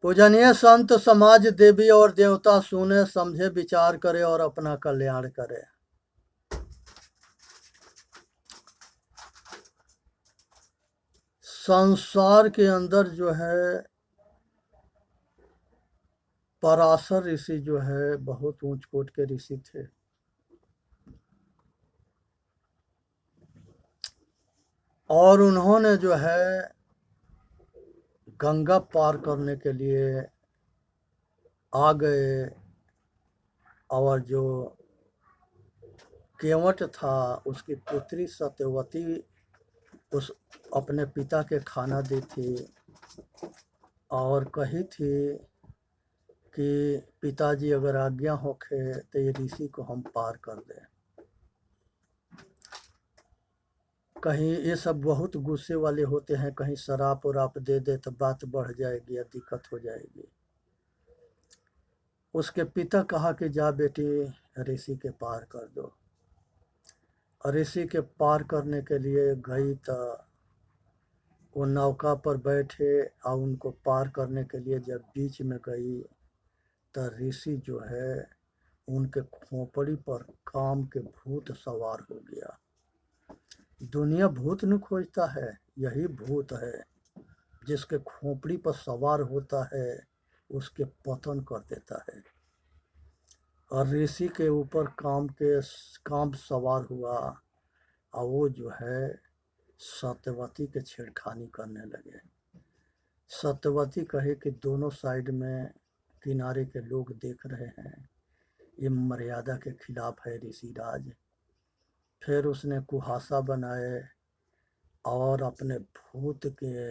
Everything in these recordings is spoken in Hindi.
पूजनीय संत समाज देवी और देवता सुने समझे विचार करे और अपना कल्याण करे। संसार के अंदर जो है पराशर ऋषि जो है बहुत ऊंच कोट के ऋषि थे। और उन्होंने जो है गंगा पार करने के लिए आ गए और जो केवट था उसकी पुत्री सत्यवती उस अपने पिता के खाना दी थी और कही थी कि पिताजी अगर आज्ञा होखे तो ये ऋषि को हम पार कर दें। कहीं ये सब बहुत गुस्से वाले होते हैं, कहीं शराब वराप दे दे तो बात बढ़ जाएगी या दिक्कत हो जाएगी। उसके पिता कहा कि जा बेटी ऋषि के पार कर दो। ऋषि के पार करने के लिए गई तो वो नौका पर बैठे और उनको पार करने के लिए जब बीच में गई तो ऋषि जो है उनके खोपड़ी पर काम के भूत सवार हो गया। दुनिया भूत न खोजता है, यही भूत है जिसके खोपड़ी पर सवार होता है उसके पतन कर देता है। और ऋषि के ऊपर काम सवार हुआ और वो जो है सत्यवती के छेड़खानी करने लगे। सत्यवती कहे कि दोनों साइड में किनारे के लोग देख रहे हैं, ये मर्यादा के खिलाफ है ऋषिराज। फिर उसने कुहासा बनाए और अपने भूत के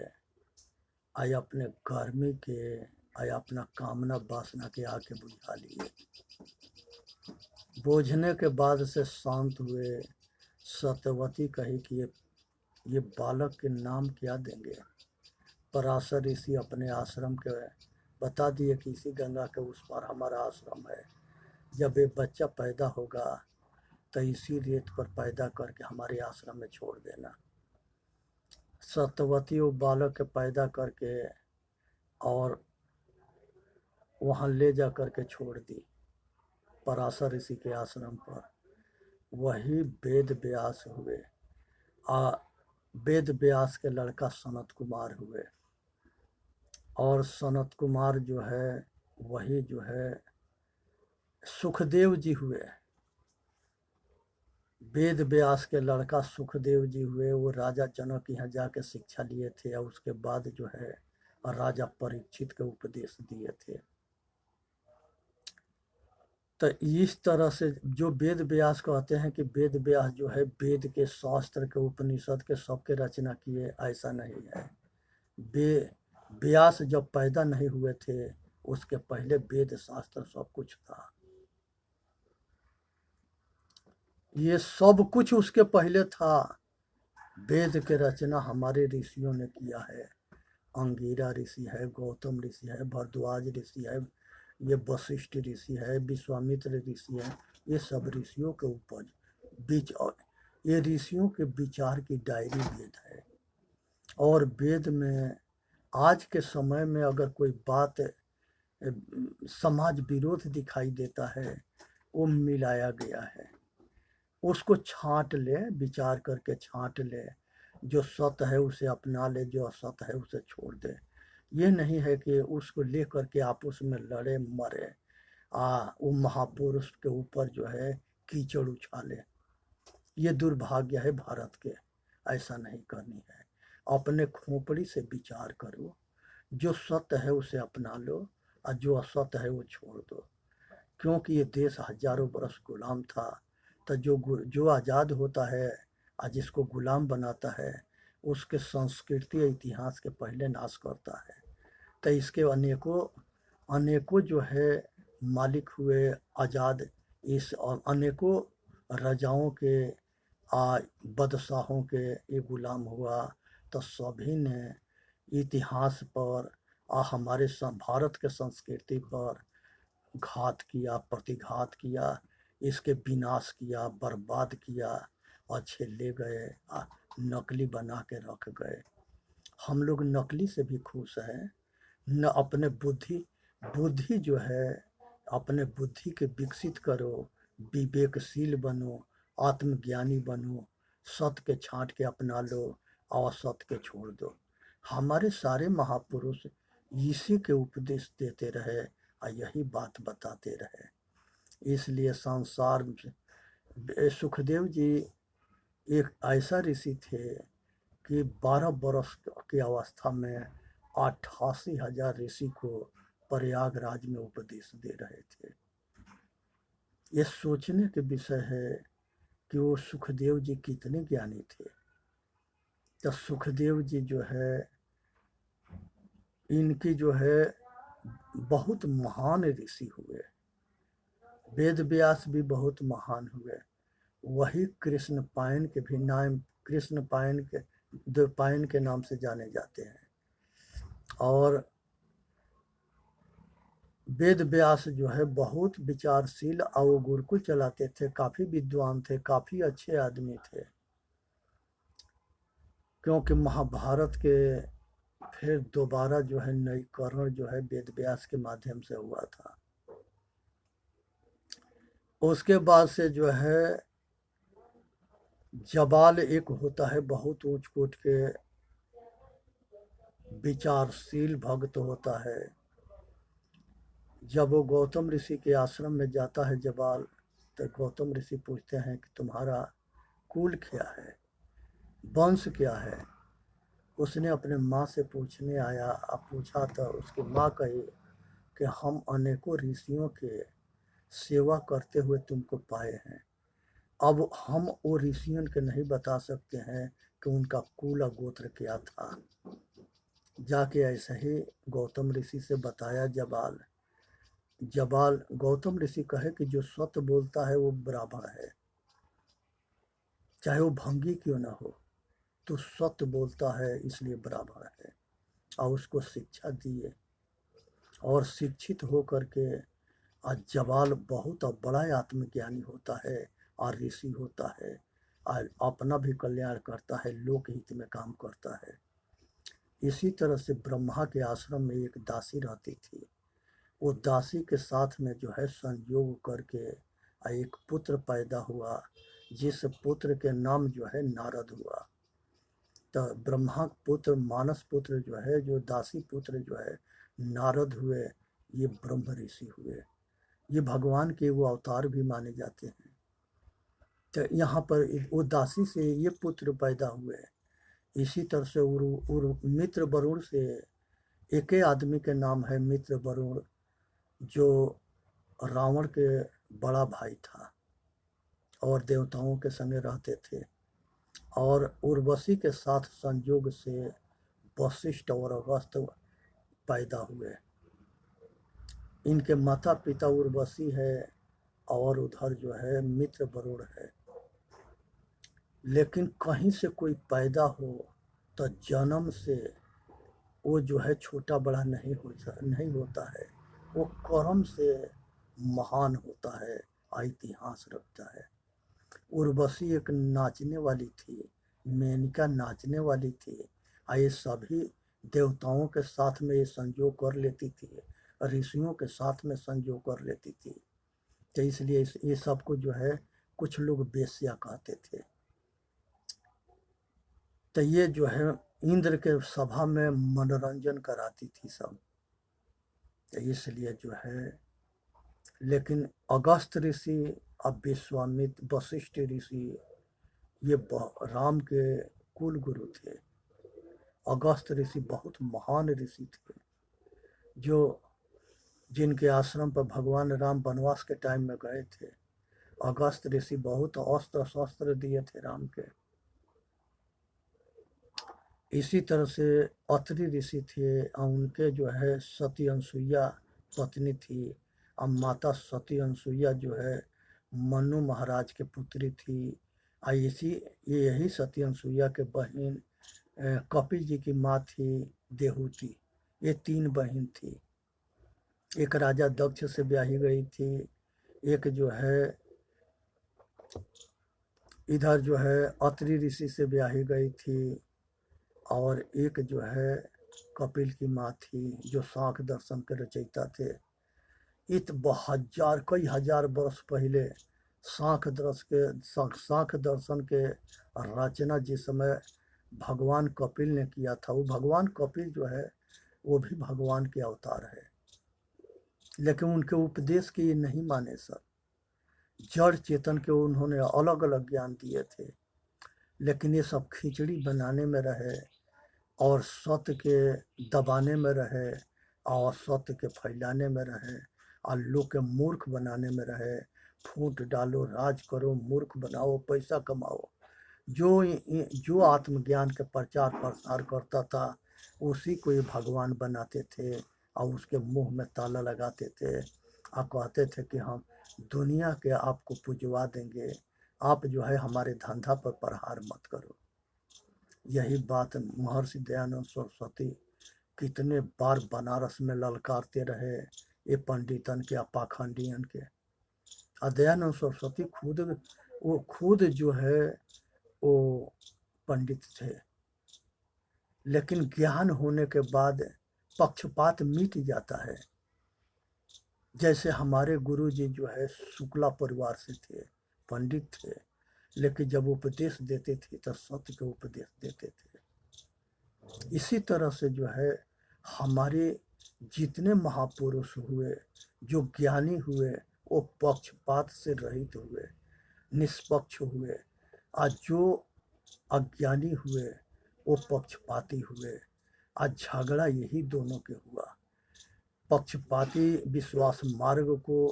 आय अपने गर्मी के आय अपना कामना वासना के आके बुझा लिए। बोझने के बाद से शांत हुए। सत्यवती कही कि ये बालक के नाम क्या देंगे। पराशर ऋषि अपने आश्रम के बता दिए कि इसी गंगा के उस पार हमारा आश्रम है, जब ये बच्चा पैदा होगा तो इसी रेत पर पैदा करके हमारे आश्रम में छोड़ देना। सत्यवती वो बालक के पैदा करके और वहाँ ले जा करके छोड़ दी पराशर ऋषि के आश्रम पर। वही वेद व्यास हुए। वेद व्यास के लड़का सनत कुमार हुए और सनत कुमार जो है वही जो है सुखदेव जी हुए। वेद व्यास के लड़का सुखदेव जी हुए। वो राजा जनक यहाँ जाके शिक्षा लिए थे और उसके बाद जो है राजा परीक्षित के उपदेश दिए थे। तो इस तरह से जो वेद व्यास कहते हैं कि वेद व्यास जो है वेद के शास्त्र के उपनिषद के सबके रचना किए, ऐसा नहीं है। व्यास जब पैदा नहीं हुए थे उसके पहले वेद शास्त्र सब कुछ था। ये सब कुछ उसके पहले था। वेद के रचना हमारे ऋषियों ने किया है। अंगिरा ऋषि है, गौतम ऋषि है, भरद्वाज ऋषि है, ये वशिष्ठ ऋषि है, विश्वामित्र ऋषि है। ये सब ऋषियों के ऊपर ये ऋषियों के विचार की डायरी वेद है। और वेद में आज के समय में अगर कोई बात समाज विरोध दिखाई देता है वो मिलाया गया है। उसको छांट ले, विचार करके छांट ले, जो सत्य है उसे अपना ले, जो असत्य है उसे छोड़ दे। ये नहीं है कि उसको ले करके आप उसमें लड़े मरे। वो महापुरुष के ऊपर जो है कीचड़ उछाले। ये दुर्भाग्य है भारत के। ऐसा नहीं करनी है। अपने खोपड़ी से विचार करो, जो सत्य है उसे अपना लो और जो असत्य है वो छोड़ दो। क्योंकि ये देश हजारों बरस गुलाम था। तो जो आज़ाद होता है और जिसको गुलाम बनाता है उसके संस्कृति इतिहास के पहले नाश करता है। तो इसके अनेकों जो है मालिक हुए आज़ाद, इस और अनेकों राजाओं के बादशाहों के ये गुलाम हुआ। तो सभी ने इतिहास पर हमारे भारत के संस्कृति पर घात किया, प्रतिघात किया, इसके विनाश किया, बर्बाद किया, अच्छे ले गए, नकली बना के रख गए। हम लोग नकली से भी खुश हैं न अपने बुद्धि बुद्धि जो है अपने बुद्धि के विकसित करो, विवेकशील बनो, आत्मज्ञानी बनो, सत्य के छांट के अपना लो, असत के छोड़ दो। हमारे सारे महापुरुष इसी के उपदेश देते रहे और यही बात बताते रहे। इसलिए संसार में सुखदेव जी एक ऐसा ऋषि थे कि 12 वर्ष की अवस्था में 88,000 ऋषि को प्रयागराज में उपदेश दे रहे थे। ये सोचने के विषय है कि वो सुखदेव जी कितने ज्ञानी थे। तो सुखदेव जी जो है इनकी जो है बहुत महान ऋषि हुए। वेद व्यास भी बहुत महान हुए। वही कृष्ण पायन के भी नाम कृष्ण पायन के द्वैपायन के नाम से जाने जाते हैं। और वेद व्यास जो है बहुत विचारशील और वो गुरुकुल चलाते थे, काफी विद्वान थे, काफी अच्छे आदमी थे। क्योंकि महाभारत के फिर दोबारा जो है नवीकरण जो है वेद व्यास के माध्यम से हुआ था। उसके बाद से जो है जबाल एक होता है बहुत ऊंच कोट के विचारशील भक्त होता है। जब वो गौतम ऋषि के आश्रम में जाता है जबाल, तो गौतम ऋषि पूछते हैं कि तुम्हारा कुल क्या है, वंश क्या है। उसने अपने माँ से पूछने आया, अब पूछा तो उसकी माँ कही कि हम अनेकों ऋषियों के सेवा करते हुए तुमको पाए हैं। अब हम वो ऋषियों के नहीं बता सकते हैं कि उनका कुल और गोत्र क्या था। जाके ऐसे ही गौतम ऋषि से बताया जबाल। जबाल गौतम ऋषि कहे कि जो सत्य बोलता है वो ब्राह्मण है, चाहे वो भंगी क्यों ना हो, तो सत्य बोलता है इसलिए ब्राह्मण है। और उसको शिक्षा दिए और शिक्षित हो करके आज जबाल बहुत बड़ा आत्मज्ञानी होता है और ऋषि होता है और अपना भी कल्याण करता है, लोक हित में काम करता है। इसी तरह से ब्रह्मा के आश्रम में एक दासी रहती थी। वो दासी के साथ में जो है संयोग करके एक पुत्र पैदा हुआ, जिस पुत्र के नाम जो है नारद हुआ। तो ब्रह्मा पुत्र मानस पुत्र जो है, जो दासी पुत्र जो है नारद हुए, ये ब्रह्म ऋषि हुए। ये भगवान के वो अवतार भी माने जाते हैं। तो यहाँ पर वो दासी से ये पुत्र पैदा हुए। इसी तरह से मित्र वरुण से एक ही आदमी के नाम है मित्र वरुण, जो रावण के बड़ा भाई था और देवताओं के संग रहते थे। और उर्वशी के साथ संयोग से वशिष्ठ और अगस्त पैदा हुए। इनके माता पिता उर्वशी है और उधर जो है मित्र वरुण है। लेकिन कहीं से कोई पैदा हो तो जन्म से वो जो है छोटा बड़ा नहीं होता है, वो कर्म से महान होता है, इतिहास रखता है। उर्वशी एक नाचने वाली थी, मेनका नाचने वाली थी। ये सभी देवताओं के साथ में ये संयोग कर लेती थी, ऋषियों के साथ में संयोग कर लेती थी। तो इसलिए ये सबको जो है कुछ लोग बेश्या कहते थे। तो ये जो है इंद्र के सभा में मनोरंजन कराती थी सब। तो इसलिए जो है, लेकिन अगस्त ऋषि अब विश्वामित्र वशिष्ठ ऋषि ये राम के कुल गुरु थे। अगस्त ऋषि बहुत महान ऋषि थे, जो जिनके आश्रम पर भगवान राम वनवास के टाइम में गए थे। अगस्त ऋषि बहुत अस्त्र शस्त्र दिए थे राम के। इसी तरह से अत्रि ऋषि थे, उनके जो है सती अनसुईया पत्नी थी। अब माता सती अनसुईया जो है मनु महाराज के पुत्री थी। यही सती अनसुईया के बहन कपिल जी की माँ थी देहूती। ये 3 बहन थी। एक राजा दक्ष से ब्याही गई थी, एक जो है इधर जो है अत्रि ऋषि से ब्याही गई थी, और एक जो है कपिल की माँ थी, जो सांख्य दर्शन के रचयिता थे। कई हजार वर्ष पहले सांख्य दर्शन के रचना जिस समय भगवान कपिल ने किया था, वो भगवान कपिल जो है वो भी भगवान के अवतार है, लेकिन उनके उपदेश के ये नहीं माने सब। जड़ चेतन के उन्होंने अलग अलग ज्ञान दिए थे, लेकिन ये सब खिचड़ी बनाने में रहे और सत्य के दबाने में रहे और सत्य के फैलाने में रहे और लोग के मूर्ख बनाने में रहे। फूट डालो, राज करो, मूर्ख बनाओ, पैसा कमाओ। जो आत्मज्ञान के प्रचार प्रसार करता था उसी को ये भगवान बनाते थे और उसके मुंह में ताला लगाते थे और कहते थे कि हम दुनिया के आपको पुजवा देंगे, आप जो है हमारे धंधा पर प्रहार मत करो। यही बात महर्षि दयानंद सरस्वती कितने बार बनारस में ललकारते रहे ये पंडितन के, पाखंडियन के। दयानंद सरस्वती खुद जो है वो पंडित थे, लेकिन ज्ञान होने के बाद पक्षपात मिट जाता है। जैसे हमारे गुरु जी जो है शुक्ला परिवार से थे, पंडित थे, लेकिन जब उपदेश देते थे तो सत्य के उपदेश देते थे। इसी तरह से जो है हमारे जितने महापुरुष हुए, जो ज्ञानी हुए, वो पक्षपात से रहित हुए, निष्पक्ष हुए, और जो अज्ञानी हुए वो पक्षपाती हुए। आज झगड़ा यही दोनों के हुआ। पक्षपाती विश्वास मार्ग को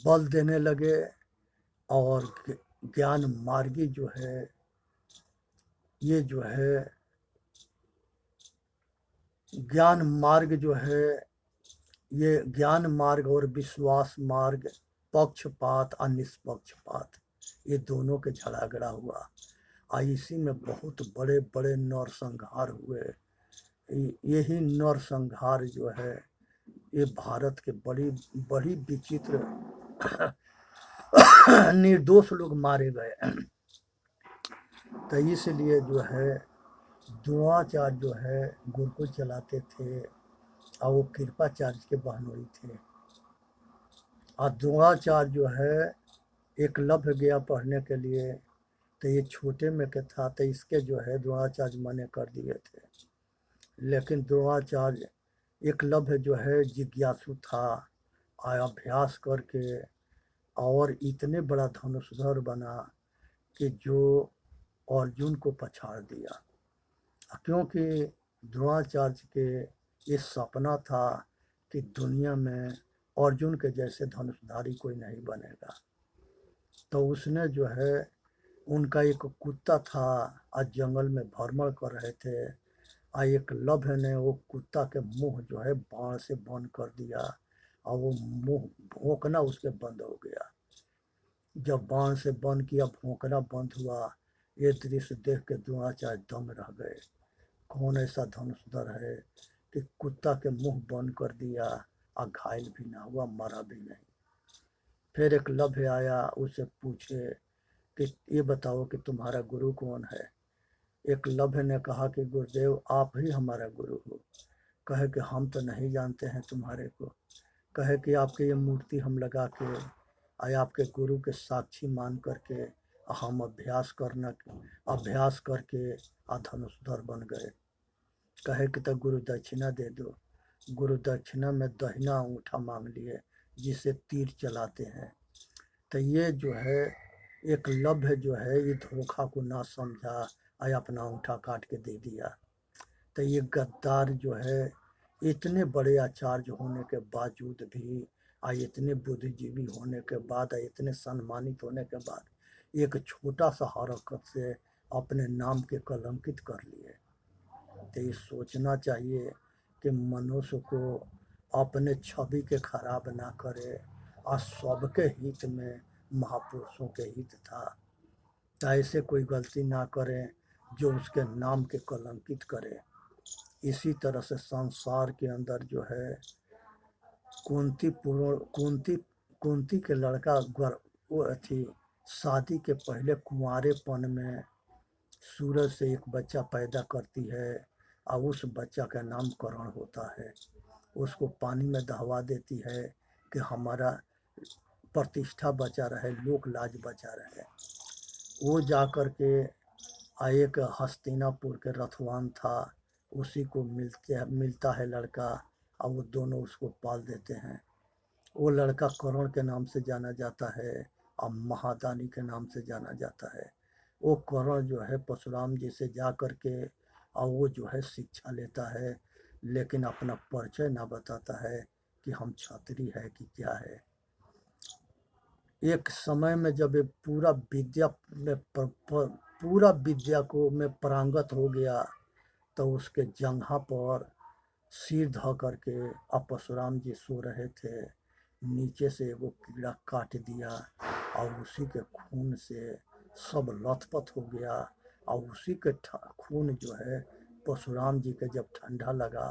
बल देने लगे और ज्ञान मार्गी जो है ये जो है ज्ञान मार्ग जो है ये ज्ञान मार्ग और विश्वास मार्ग, पक्षपात और निष्पक्षपात, ये दोनों के झगड़ा हुआ। इसी में बहुत बड़े बड़े नरसंहार हुए। यही नरसंहार जो है ये भारत के बड़ी बड़ी विचित्र निर्दोष लोग मारे गए। तो इसलिए जो है द्रोणाचार्य जो है गुरुकुल चलाते थे और वो कृपाचार्य के बहनोई थे। और द्रोणाचार्य जो है एकलव्य गया पढ़ने के लिए, तो ये छोटे में के था, तो इसके जो है द्रोणाचार्य मने कर दिए थे। लेकिन द्रोणाचार्य एकलव्य जो है जिज्ञासु था, अभ्यास करके और इतने बड़ा धनुषधर बना कि जो अर्जुन को पछाड़ दिया। क्योंकि द्रोणाचार्य के ये सपना था कि दुनिया में अर्जुन के जैसे धनुषधारी कोई नहीं बनेगा। तो उसने जो है उनका एक कुत्ता था, आज जंगल में भ्रमण कर रहे थे, एकलव्य ने वो कुत्ता के मुंह जो है बाण से बंद कर दिया और वो मुंह भौंकना उसके बंद हो गया। जब बाण से बंद किया, भौंकना बंद हुआ, ये दृश्य देख के द्रोणाचार्य दम रह गए। कौन ऐसा धनुषधर है कि कुत्ता के मुंह बंद कर दिया और घायल भी ना हुआ, मरा भी नहीं। फिर एकलव्य आया, उसे पूछे कि ये बताओ कि तुम्हारा गुरु कौन है। एकलव्य ने कहा कि गुरुदेव आप ही हमारा गुरु हो। कहे कि हम तो नहीं जानते हैं तुम्हारे को। कहे कि आपके ये मूर्ति हम लगा के आपके गुरु के साक्षी मान करके हम अभ्यास करके धनुषधर बन गए। कहे कि तो गुरु दक्षिणा दे दो। गुरु दक्षिणा में दहिना अंगूठा मांग लिए, जिसे तीर चलाते हैं। तो ये जो है एकलव्य जो है ये धोखा को ना समझा, अपना अंगूठा काट के दे दिया। तो ये गद्दार जो है इतने बड़े आचार्य होने के बावजूद भी, इतने बुद्धिजीवी होने के बाद, इतने सम्मानित होने के बाद एक छोटा सा हरकत से अपने नाम के कलंकित कर लिए। तो ये सोचना चाहिए कि मनुष्य को अपने छवि के खराब ना करे और सबके हित में महापुरुषों के हित था। तो ऐसे कोई गलती ना करें जो उसके नाम के कलंकित करे। इसी तरह से संसार के अंदर जो है कुंती के लड़का वो थी, शादी के पहले कुंवारेपन में सूरज से एक बच्चा पैदा करती है और उस बच्चा का नाम करण होता है। उसको पानी में दहवा देती है कि हमारा प्रतिष्ठा बचा रहे, लोक लाज बचा रहे। वो जा कर के एक हस्तिनापुर के रथवान था, उसी को मिलता है लड़का, और वो दोनों उसको पाल देते हैं। वो लड़का कर्ण के नाम से जाना जाता है और महादानी के नाम से जाना जाता है। वो कर्ण जो है परशुराम जी से जा कर के और वो जो है शिक्षा लेता है, लेकिन अपना परिचय ना बताता है कि हम क्षत्रिय है कि क्या है। एक समय में जब ये पूरा विद्या में पूरा विद्या को में पारंगत हो गया, तो उसके जंघा पर सिर ध करके अब परशुराम जी सो रहे थे, नीचे से वो कीड़ा काट दिया और उसी के खून से सब लथपथ हो गया। और उसी के खून जो है परशुराम जी के जब ठंडा लगा,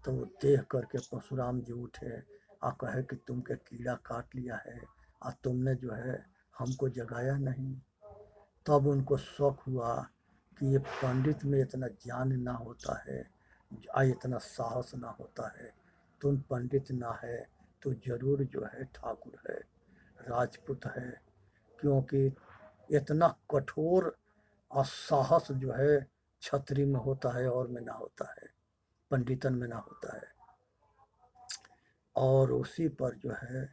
तो वो देख करके परशुराम जी उठे और कहे कि तुमके कीड़ा काट लिया है और तुमने जो है हमको जगाया नहीं। तब उनको शौक हुआ कि ये पंडित में इतना ज्ञान ना होता है, इतना साहस ना होता है। तुम पंडित ना है तो जरूर जो है ठाकुर है, राजपूत है, क्योंकि इतना कठोर और साहस जो है क्षत्रिय में होता है और में ना होता है, पंडितन में ना होता है। और उसी पर जो है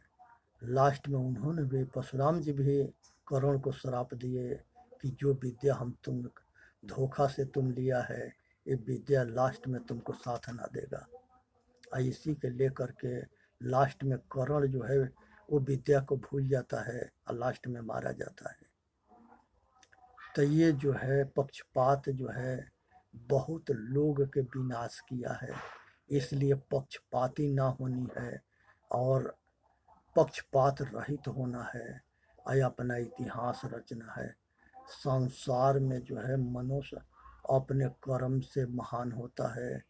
लास्ट में उन्होंने भी, परशुराम जी भी कर्ण को श्राप दिए कि जो विद्या हम तुम धोखा से तुम लिया है, ये विद्या लास्ट में तुमको साथ ना देगा। और इसी के लेकर के लास्ट में कर्ण जो है वो विद्या को भूल जाता है और लास्ट में मारा जाता है। तो ये जो है पक्षपात जो है बहुत लोग के विनाश किया है, इसलिए पक्षपाती ना होनी है और पक्षपात रहित होना है और अपना इतिहास रचना है। संसार में जो है मनुष्य अपने कर्म से महान होता है,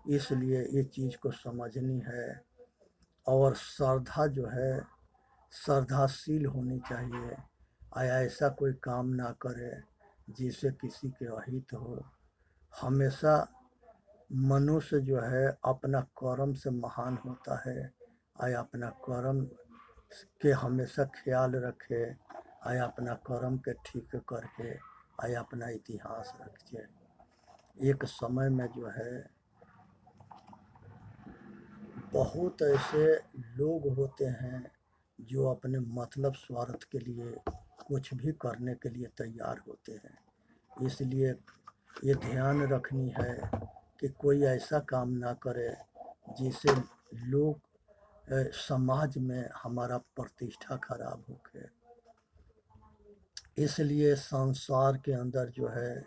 इसलिए ये चीज़ को समझनी है। और श्रद्धा जो है श्रद्धाशील होनी चाहिए, ऐसा कोई काम ना करे जिससे किसी के अहित हो। हमेशा मनुष्य जो है अपना कर्म से महान होता है और अपना कर्म के हमेशा ख्याल रखे और अपना कर्म के ठीक करके और अपना इतिहास रखे। एक समय में जो है बहुत ऐसे लोग होते हैं जो अपने मतलब स्वार्थ के लिए कुछ भी करने के लिए तैयार होते हैं, इसलिए ये ध्यान रखनी है कि कोई ऐसा काम ना करे जिससे लोग समाज में हमारा प्रतिष्ठा खराब होके। इसलिए संसार के अंदर जो है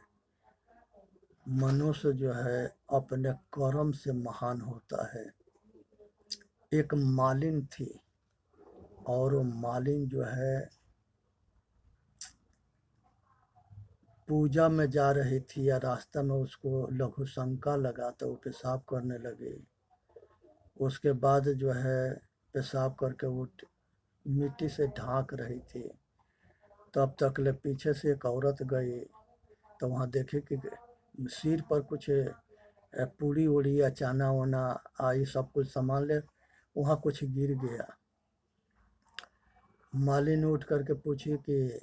मनुष्य जो है अपने कर्म से महान होता है। एक मालिन थी और वो मालिन जो है पूजा में जा रही थी या रास्ता में उसको लघु शंका लगा तो वो पेशाब करने लगी। उसके बाद जो है पेशाब करके वो मिट्टी से ढांक रही थी, तब तक ले पीछे से एक औरत गई तो वहाँ देखे कि सिर पर कुछ पूरी उड़ी या चाना वाना आई सब कुछ सामान ले, वहाँ कुछ गिर गया। मालिन उठ करके पूछी कि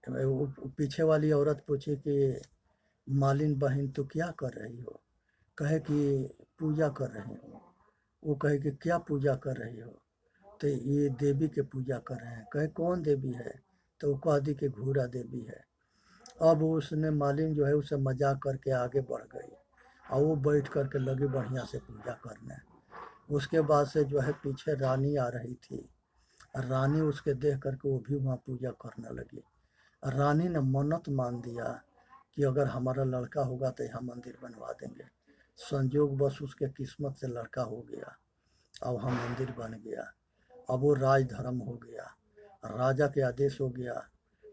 पीछे वाली औरत पूछी कि मालिन बहन तो क्या कर रही हो? कहे कि पूजा कर रही हूँ। वो कहे कि क्या पूजा कर रही हो? तो ये देवी के पूजा कर रहे हैं। कहे कौन देवी है? तो वो कह दी कि घूरा देवी है। अब उसने मालिन जो है उसे मजाक करके आगे बढ़ गई और वो बैठ करके लगी बढ़िया से पूजा करने। उसके बाद से जो है पीछे रानी आ रही थी, रानी उसके देख करके वो भी वहाँ पूजा करने लगी। रानी ने मन्नत मान दिया कि अगर हमारा लड़का होगा तो यहाँ मंदिर बनवा देंगे। संजोग बस उसके किस्मत से लड़का हो गया और वहाँ मंदिर बन गया। अब वो राजधर्म हो गया, राजा के आदेश हो गया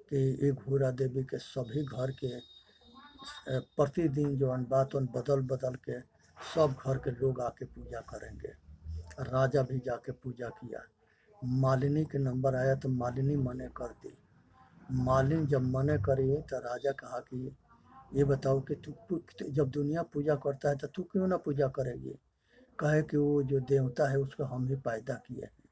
कि ये घूरा देवी के सभी घर के प्रतिदिन जो बात बदल बदल के सब घर के लोग आके पूजा करेंगे। राजा भी जाके पूजा किया। मालिनी के नंबर आया तो मालिनी मने कर दी। मालिन जब मने करी तो राजा कहा कि ये बताओ कि जब दुनिया पूजा करता है तो तू क्यों ना पूजा करेगी? कहे कि वो जो देवता है उसको हम ही पैदा किए हैं।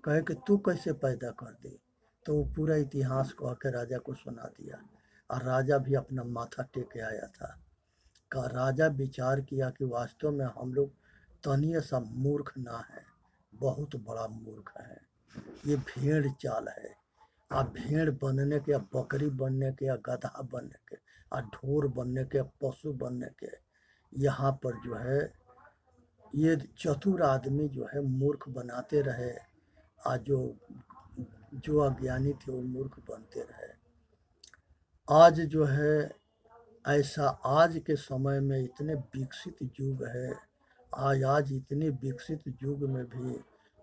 कहे कि तू कैसे पैदा कर दे? तो वो पूरा इतिहास कह के राजा को सुना दिया। और राजा भी अपना माथा टेके आया था। का राजा विचार किया कि वास्तव में हम लोग तनिए सा मूर्ख ना है, बहुत बड़ा मूर्ख है। ये भेड़ चाल है। आप भेड़ बनने के या बकरी बनने के या गधा बनने के या ढोर बनने के या पशु बनने के, यहाँ पर जो है ये चतुर आदमी जो है मूर्ख बनाते रहे। आज जो अज्ञानी थे वो मूर्ख बनते रहे। आज जो है ऐसा आज के समय में इतने विकसित युग है, आज इतने विकसित युग में भी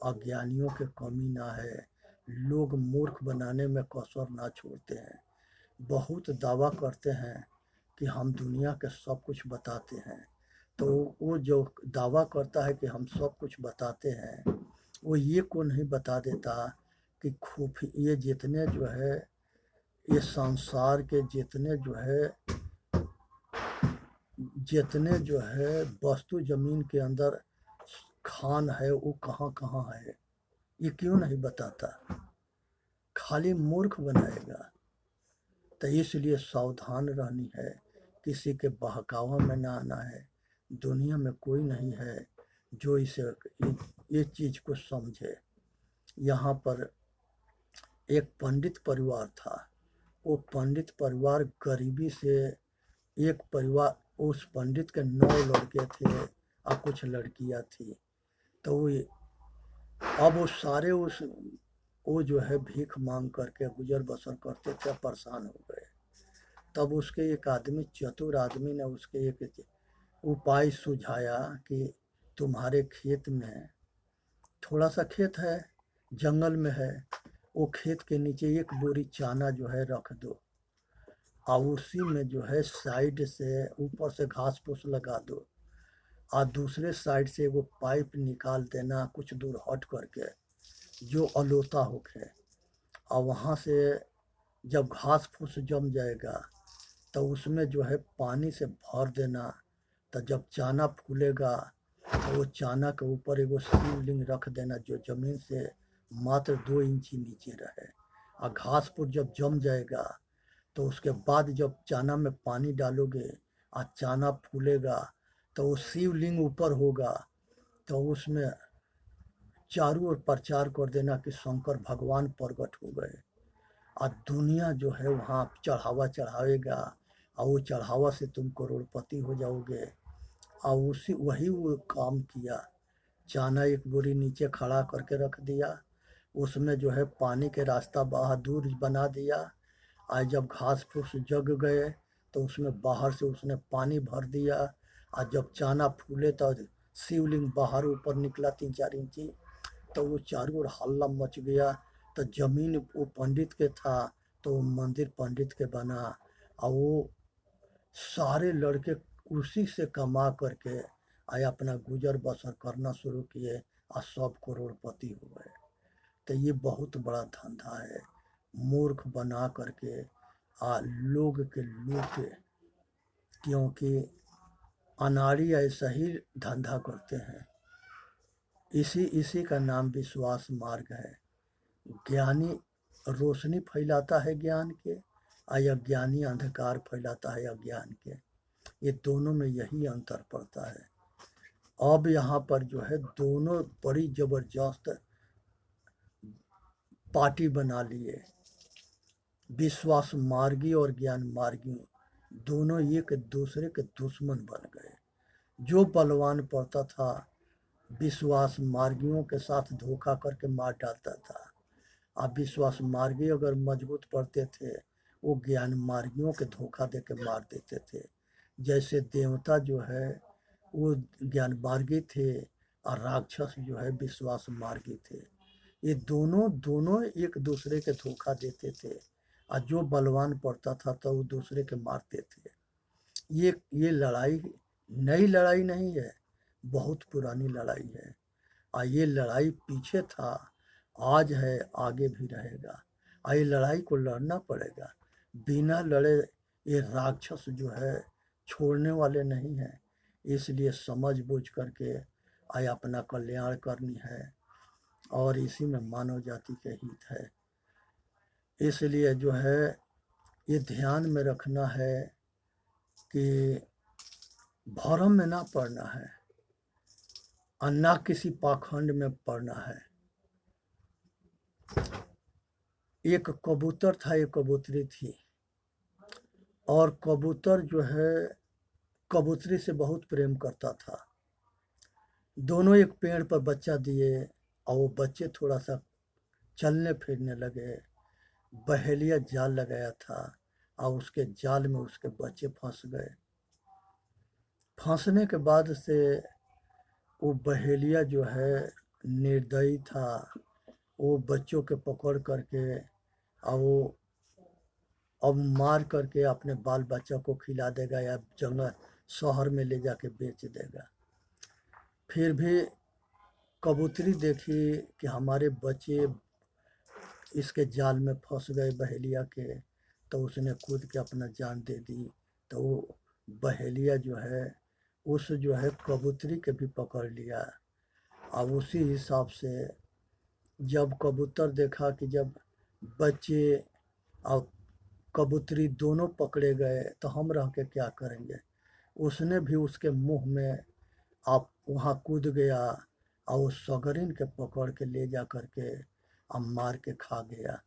अज्ञानियों की कमी ना है। लोग मूर्ख बनाने में कसर ना छोड़ते हैं। बहुत दावा करते हैं कि हम दुनिया के सब कुछ बताते हैं। तो वो जो दावा करता है कि हम सब कुछ बताते हैं, वो ये को नहीं बता देता कि ये जितने जो है ये संसार के जितने जो है वस्तु जमीन के अंदर खान है वो कहाँ कहाँ है, ये क्यों नहीं बताता? खाली मूर्ख बनाएगा। तो इसलिए सावधान रहनी है, किसी के बहकावा में ना आना है। दुनिया में कोई नहीं है जो ये चीज़ को समझे। यहाँ पर एक पंडित परिवार था। वो पंडित परिवार गरीबी से, एक परिवार, उस पंडित के 9 लड़के थे और कुछ लड़कियां थी। तो अब वो सारे वो जो है भीख मांग करके गुजर बसर करते थे, परेशान हो गए। तब उसके एक आदमी, चतुर आदमी ने उसके एक उपाय सुझाया कि तुम्हारे खेत में थोड़ा सा खेत है, जंगल में है, वो खेत के नीचे एक बोरी चाना जो है रख दो और उसी में जो है साइड से ऊपर से घास फूस लगा दो और दूसरे साइड से वो पाइप निकाल देना कुछ दूर हट करके जो अलोता होके, और वहाँ से जब घास फूस जम जाएगा तो उसमें जो है पानी से भर देना। तो जब चाना फूलेगा तो वो चाना के ऊपर एगो शिवलिंग रख देना जो जमीन से मात्र 2 इंची नीचे रहे। और घास फूस जब जम जाएगा तो उसके बाद जब चाना में पानी डालोगे और चाना फूलेगा तो वो शिवलिंग ऊपर होगा। तो उसमें चारों ओर प्रचार कर देना कि शंकर भगवान प्रकट हो गए। और दुनिया जो है वहाँ चढ़ावा चढ़ाएगा और वो चढ़ावा से तुम करोड़पति हो जाओगे। और वही वो काम किया। चाना एक बोरी नीचे खड़ा करके रख दिया, उसमें जो है पानी के रास्ता बाहर दूर बना दिया। आज जब घास फूस जग गए तो उसमें बाहर से उसने पानी भर दिया। और जब चाना फूले तो शिवलिंग बाहर ऊपर निकला 3-4 इंची। तो वो चारों ओर हल्ला मच गया। तो जमीन वो पंडित के था तो वो मंदिर पंडित के बना। और वो सारे लड़के उसी से कमा करके आए अपना गुजर बसर करना शुरू किए और सब करोड़पति हो गए। तो ये बहुत बड़ा धंधा है, मूर्ख बना करके लोग के लूटे। क्योंकि अनाड़ी ऐसा ही धंधा करते हैं। इसी का नाम विश्वास मार्ग है। ज्ञानी रोशनी फैलाता है ज्ञान के, और अज्ञानी अंधकार फैलाता है अज्ञान के। ये दोनों में यही अंतर पड़ता है। अब यहाँ पर जो है दोनों बड़ी जबरदस्त पार्टी बना लिए। विश्वास मार्गी और ज्ञान मार्गी दोनों एक दूसरे के दुश्मन बन गए। जो बलवान पड़ता था विश्वास मार्गियों के साथ धोखा करके मार डालता था। आप विश्वास मार्गी अगर मजबूत पड़ते थे वो ज्ञान मार्गियों के धोखा दे के मार देते थे। जैसे देवता जो है वो ज्ञान मार्गी थे और राक्षस जो है विश्वास मार्गी थे। ये दोनों एक दूसरे के धोखा देते थे और जो बलवान पड़ता था तो वो दूसरे के मारते थे। ये लड़ाई नई लड़ाई नहीं है, बहुत पुरानी लड़ाई है। और ये लड़ाई पीछे था, आज है, आगे भी रहेगा। और ये लड़ाई को लड़ना पड़ेगा। बिना लड़े ये राक्षस जो है छोड़ने वाले नहीं हैं, इसलिए समझ बूझ करके आय अपना कल्याण करनी है और इसी में मानव जाति के हित है। इसलिए जो है ये ध्यान में रखना है कि भरम में ना पड़ना है और ना किसी पाखंड में पड़ना है। एक कबूतर था, एक कबूतरी थी, और कबूतर जो है कबूतरी से बहुत प्रेम करता था। दोनों एक पेड़ पर बच्चा दिए और वो बच्चे थोड़ा सा चलने फिरने लगे। बहेलिया जाल लगाया था और उसके जाल में उसके बच्चे फंस गए। फंसने के बाद से वो बहेलिया जो है निर्दयी था, वो बच्चों के पकड़ करके और वो अब मार करके अपने बाल बच्चा को खिला देगा या जंगल शहर में ले जाके बेच देगा। फिर भी कबूतरी देखी कि हमारे बच्चे इसके जाल में फंस गए बहेलिया के, तो उसने कूद के अपना जान दे दी। तो वो बहेलिया जो है उस जो है कबूतरी के भी पकड़ लिया। अब उसी हिसाब से जब कबूतर देखा कि जब बच्चे और कबूतरी दोनों पकड़े गए तो हम रह के क्या करेंगे, उसने भी उसके मुंह में आप वहाँ कूद गया और उस सगरिन के पकड़ के ले जा करके अब मार के खा गया।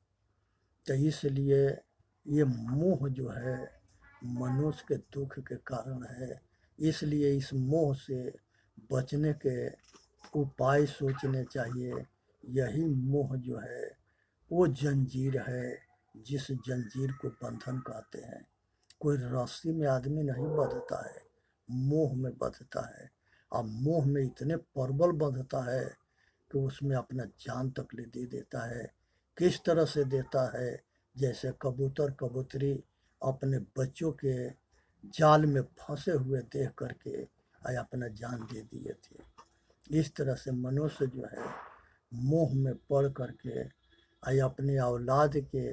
तो इसलिए ये मोह जो है मनुष्य के दुख के कारण है। इसलिए इस मोह से बचने के उपाय सोचने चाहिए। यही मोह जो है वो जंजीर है, जिस जंजीर को बंधन कहते हैं। कोई रस्सी में आदमी नहीं बंधता है, मोह में बंधता है। अब मोह में इतने प्रबल बंधता है कि उसमें अपना जान तक ले दे देता है। किस तरह से देता है, जैसे कबूतर कबूतरी अपने बच्चों के जाल में फंसे हुए देख करके अपना जान दे दिए थे। इस तरह से मनुष्य जो है मोह में पड़ करके अपने औलाद के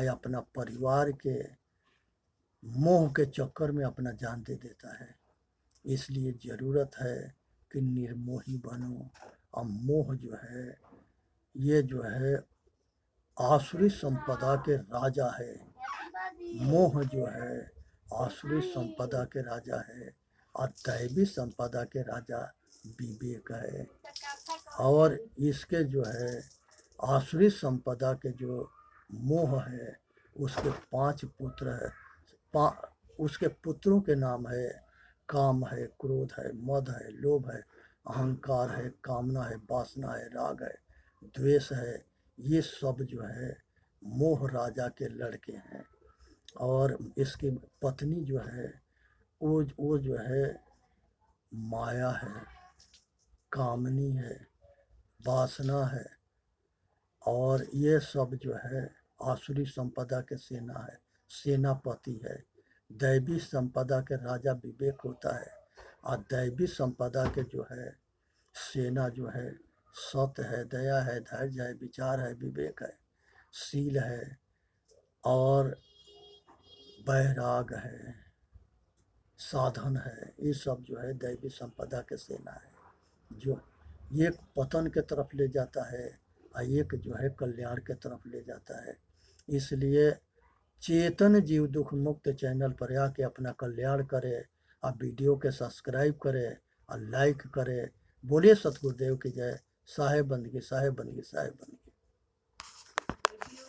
अपना परिवार के मोह के चक्कर में अपना जान दे देता है। इसलिए ज़रूरत है कि निर्मोही बनो। और मोह जो है ये जो है आसुरी संपदा के राजा है। मोह जो है आसुरी संपदा के राजा है और दैवी संपदा के राजा विवेक है। और इसके जो है आसुरी संपदा के जो मोह है उसके 5 पुत्र है। उसके पुत्रों के नाम है काम है, क्रोध है, मद है, लोभ है, अहंकार है, कामना है, वासना है, राग है, द्वेष है। ये सब जो है मोह राजा के लड़के हैं। और इसकी पत्नी जो है वो जो है माया है, कामनी है, वासना है। और ये सब जो है आसुरी संपदा के सेना है, सेनापति है। दैवी संपदा के राजा विवेक होता है और दैवी संपदा के जो है सेना जो है सत्य है, दया है, धैर्य है, विचार है, विवेक है, शील है और वैराग है, साधन है। ये सब जो है दैवी संपदा के सेना है, जो एक पतन के तरफ ले जाता है और एक जो है कल्याण के तरफ ले जाता है। इसलिए चेतन जीव दुख मुक्त चैनल पर आके अपना कल्याण करे और वीडियो के सब्सक्राइब करे और लाइक करे। बोलिए सतगुरुदेव की जय। साहेब बंदगी, साहेब बंदगी, साहेब बंदगी।